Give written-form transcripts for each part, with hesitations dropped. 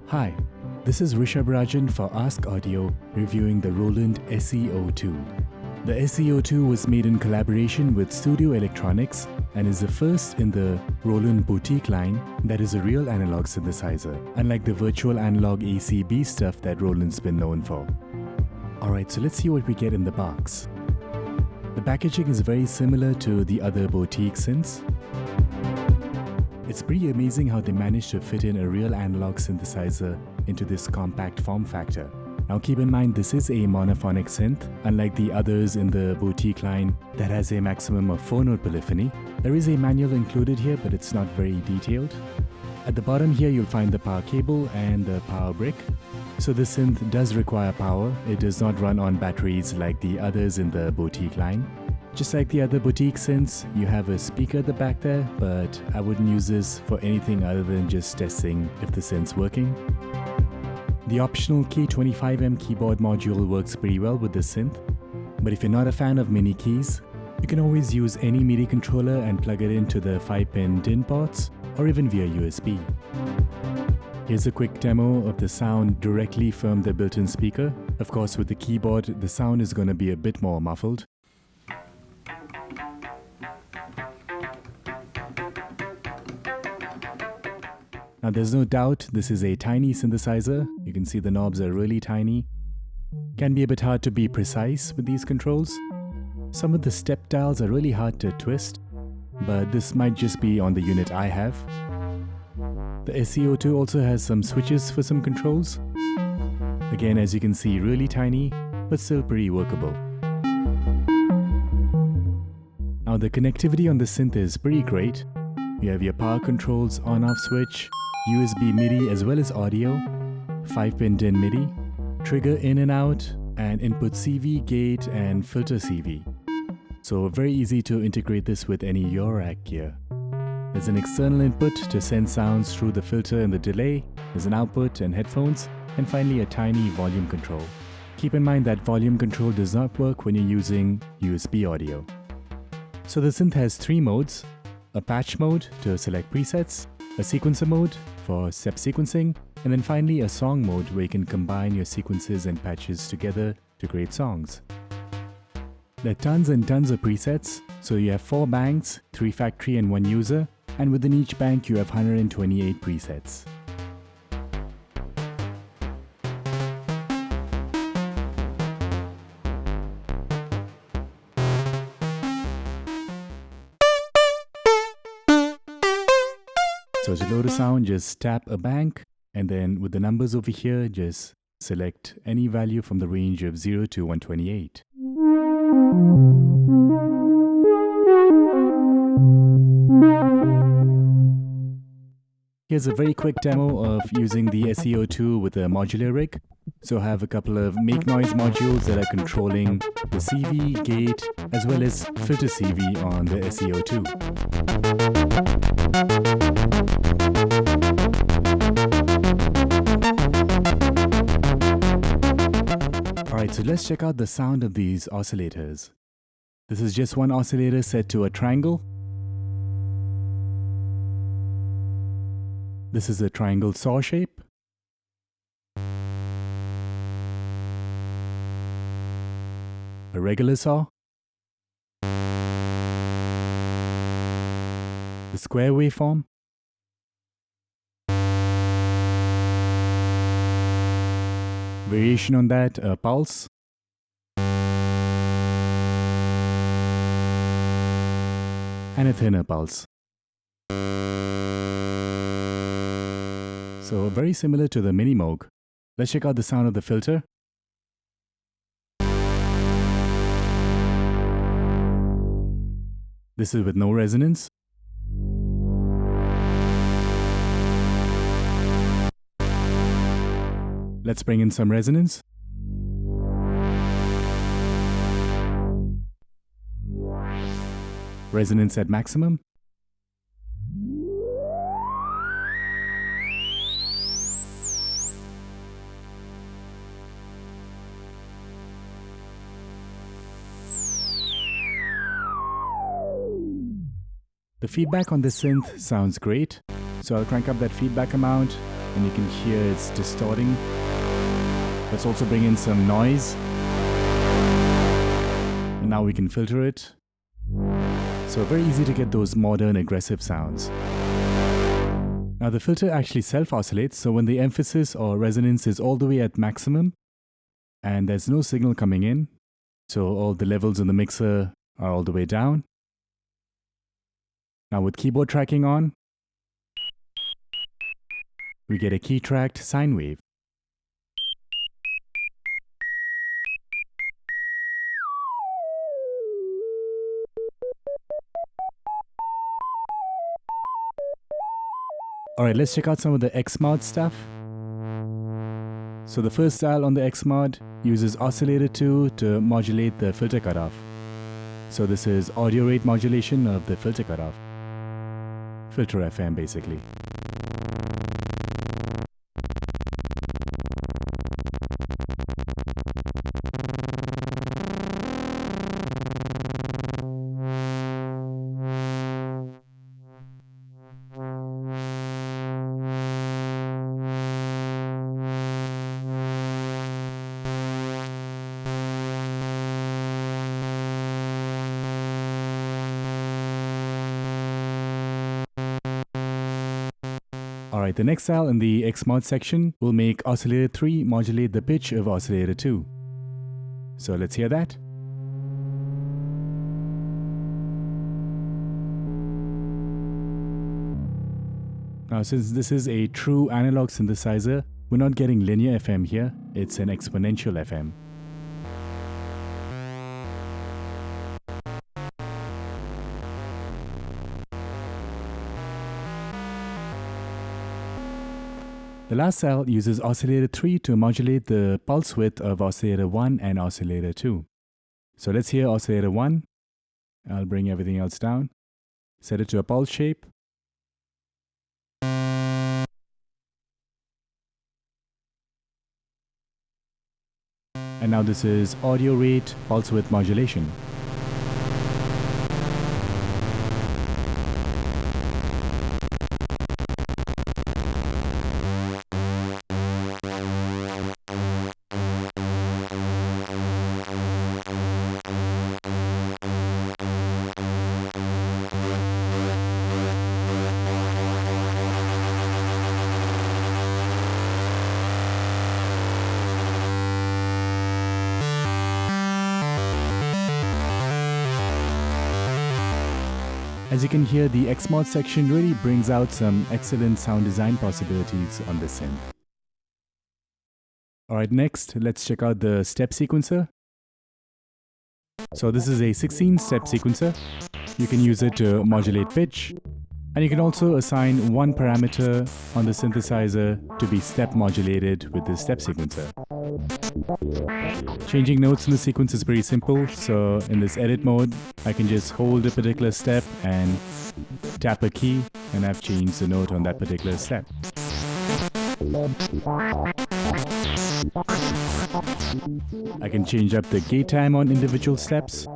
Hi, this is Rishabh Rajan for Ask.Audio reviewing the Roland SE02. The SE02 was made in collaboration with Studio Electronics and is the first in the Roland boutique line that is a real analog synthesizer, unlike the virtual analog ACB stuff that Roland's been known for. Alright, so let's see what we get in the box. The packaging is very similar to the other boutique synths. It's pretty amazing how they managed to fit in a real analog synthesizer into this compact form factor. Now keep in mind this is a monophonic synth, unlike the others in the boutique line that has a maximum of 4-note polyphony. There is a manual included here, but it's not very detailed. At the bottom here you'll find the power cable and the power brick. So this synth does require power. It does not run on batteries like the others in the boutique line. Just like the other boutique synths, you have a speaker at the back there, but I wouldn't use this for anything other than just testing if the synth's working. The optional K25M keyboard module works pretty well with this synth, but if you're not a fan of mini keys, you can always use any MIDI controller and plug it into the 5-pin DIN ports or even via USB. Here's a quick demo of the sound directly from the built-in speaker. Of course, with the keyboard, the sound is going to be a bit more muffled. Now there's no doubt this is a tiny synthesizer. You can see the knobs are really tiny. Can be a bit hard to be precise with these controls. Some of the step dials are really hard to twist, but this might just be on the unit I have. The SE02 also has some switches for some controls. Again, as you can see, really tiny, but still pretty workable. Now the connectivity on the synth is pretty great. You have your power controls on-off switch, USB MIDI as well as audio, 5-pin DIN MIDI, trigger in and out, and input CV, gate, and filter CV. So very easy to integrate this with any Eurorack gear. There's an external input to send sounds through the filter and the delay, there's an output and headphones, and finally a tiny volume control. Keep in mind that volume control does not work when you're using USB audio. So the synth has 3 modes: a patch mode to select presets, a sequencer mode for step sequencing, and then finally a song mode where you can combine your sequences and patches together to create songs. There are tons and tons of presets, so you have 4 banks, 3 factory and 1 user, and within each bank you have 128 presets. So to load a sound, just tap a bank, and then with the numbers over here, just select any value from the range of 0 to 128. Here's a very quick demo of using the SE02 with a modular rig. So I have a couple of make noise modules that are controlling the CV, gate, as well as filter CV on the SE02. Alright, so let's check out the sound of these oscillators. This is just one oscillator set to a triangle. This is a triangle saw shape. A regular saw. The square waveform. Variation on that, a pulse. And a thinner pulse. So very similar to the Mini Moog. Let's check out the sound of the filter. This is with no resonance. Let's bring in some resonance. Resonance at maximum. The feedback on this synth sounds great, so I'll crank up that feedback amount and you can hear it's distorting. Let's also bring in some noise. And now we can filter it. So very easy to get those modern aggressive sounds. Now the filter actually self-oscillates, so when the emphasis or resonance is all the way at maximum and there's no signal coming in, so all the levels in the mixer are all the way down. Now with keyboard tracking on, we get a key-tracked sine wave. Alright, let's check out some of the Xmod stuff. So the first style on the Xmod uses oscillator 2 to modulate the filter cutoff. So this is audio rate modulation of the filter cutoff. Filter FM basically. Alright, the next style in the Xmod section will make oscillator 3 modulate the pitch of oscillator 2. So let's hear that. Now since this is a true analog synthesizer, we're not getting linear FM here, it's an exponential FM. The last cell uses oscillator 3 to modulate the pulse width of oscillator 1 and oscillator 2. So let's hear oscillator 1. I'll bring everything else down. Set it to a pulse shape. And now this is audio rate pulse width modulation. As you can hear, the Xmod section really brings out some excellent sound design possibilities on this synth. Alright, next, let's check out the step sequencer. So this is a 16-step sequencer. You can use it to modulate pitch, and you can also assign one parameter on the synthesizer to be step modulated with the step sequencer. Changing notes in the sequence is pretty simple, so in this edit mode, I can just hold a particular step and tap a key, and I've changed the note on that particular step. I can change up the gate time on individual steps,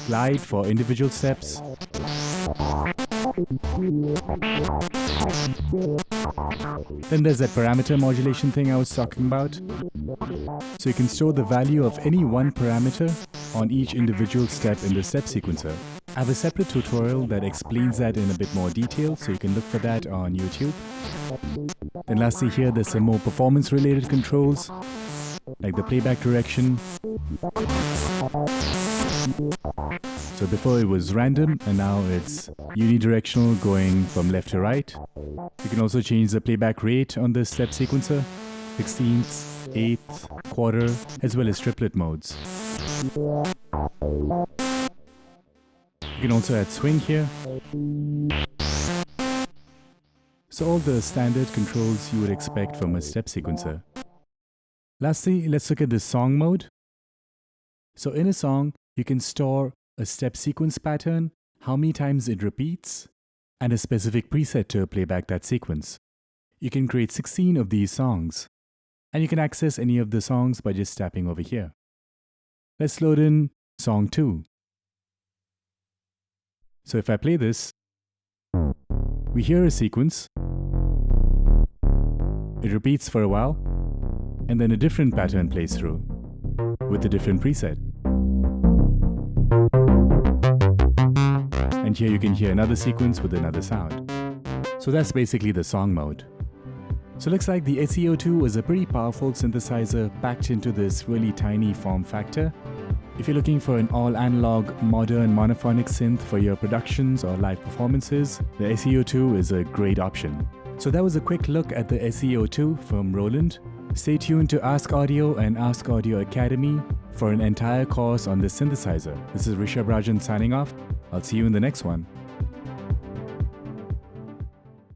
glide for individual steps, then there's that parameter modulation thing I was talking about. So you can store the value of any one parameter on each individual step in the step sequencer. I have a separate tutorial that explains that in a bit more detail, so you can look for that on YouTube. Then lastly here, there's some more performance related controls, like the playback direction. So before it was random, and now it's unidirectional going from left to right. You can also change the playback rate on the step sequencer, 16th, 8th, quarter, as well as triplet modes. You can also add swing here. So all the standard controls you would expect from a step sequencer. Lastly, let's look at the song mode. So in a song, you can store a step sequence pattern, how many times it repeats, and a specific preset to playback that sequence. You can create 16 of these songs, and you can access any of the songs by just tapping over here. Let's load in song 2. So if I play this, We hear a sequence, it repeats for a while, and then a different pattern plays through with a different preset. And here you can hear another sequence with another sound. So that's basically the song mode. So looks like the SE02 was a pretty powerful synthesizer packed into this really tiny form factor. If you're looking for an all-analog, modern monophonic synth for your productions or live performances, the SE02 is a great option. So that was a quick look at the SE02 from Roland. Stay tuned to Ask.Audio and Ask.Audio Academy for an entire course on this synthesizer. This is Rishabh Rajan signing off. I'll see you in the next one.